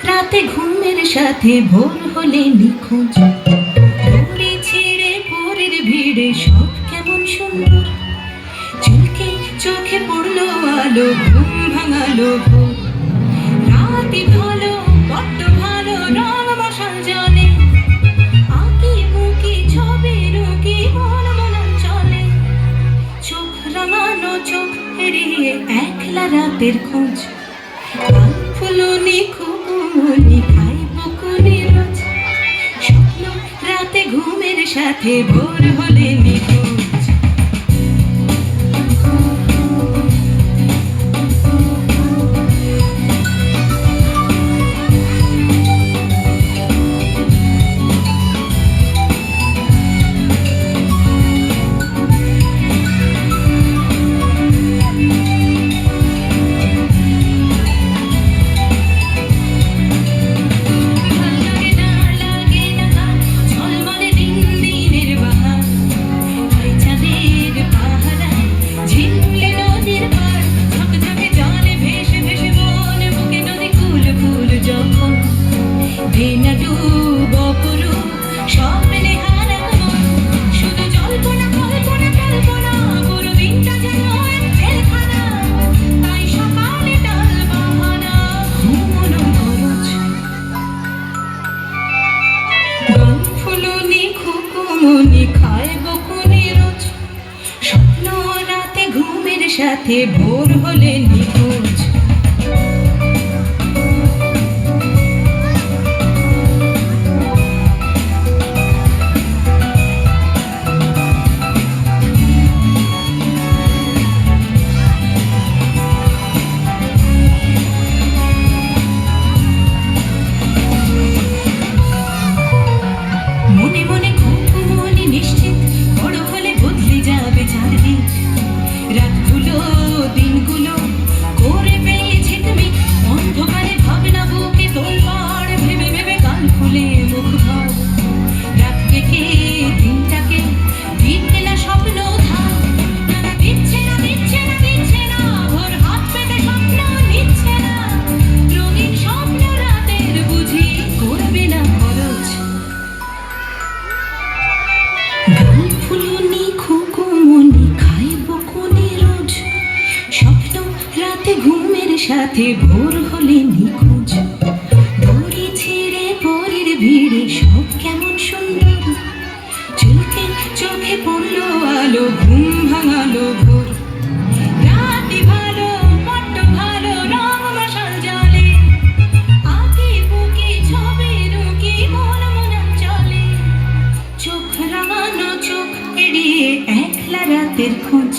রাতে ঘুমের সাথে ভোর হলে নিখোঁজ, দড়ি ছিঁড়ে পরের ভিড়ে সব কেমন সুন্দর, চুলকে চোখে পড়লো আলো, ঘুম ভাঙালো ভোর। রাতি ভালো, বড্ড ভালো, রং মশাল জলে, আঁকি বুকি ছবি রুকি মন মনন চলে, চোখ রাঙানো চোখ এড়িয়ে একলা রাতের খোঁজ, কাল ফুলুনি খুকুমনি খাই বকুনি রোজ, স্বপ্ন রাতে ঘুমের সাথে ভোর হলে নিখোঁজ। স্বপ্ন রাতে ঘুমের সাথে ভোর হলে নিখোঁজ। মনে মনে খুকুমনি নিশ্চিত, বড় হলে বদলে যাবে চারদিক, রাতগুলো দিনগুলো করে পেয়েছি তুমি, অন্ধকারে ভাবনা বুকে তোলপাড়, ভেবে ভেবে গাল ফুলে মুখ ভর, রাত থেকে দিনটাকে দিতে না স্বপ্ন ধার, না দিচ্ছে না দিচ্ছে না দিচ্ছে না, ভোর হাত পেতে স্বপ্ন নিচ্ছে না, রঙিন স্বপ্ন রাতের বুঝি করবে না খরচ। গাল ফুলুনি খুকুমনি খাই বকুনি রোজ, স্বপ্ন রাতে ঘুমের সাথে ভোর হলে নিখোঁজ, দড়ি ছিঁড়ে পরের ভিড়ে সব কেমন সুন্দর, চুলকে চোখে পড়লো আলো, ঘুম ভাঙালো ভোর। রাতি ভালো, বড্ড ভালো, রং মশাল জলে, আঁকি বুকি ছবি রুকি মন মনন চলে, চোখ রাঙানো চোখ এড়িয়ে একলা রাতের খোঁজ।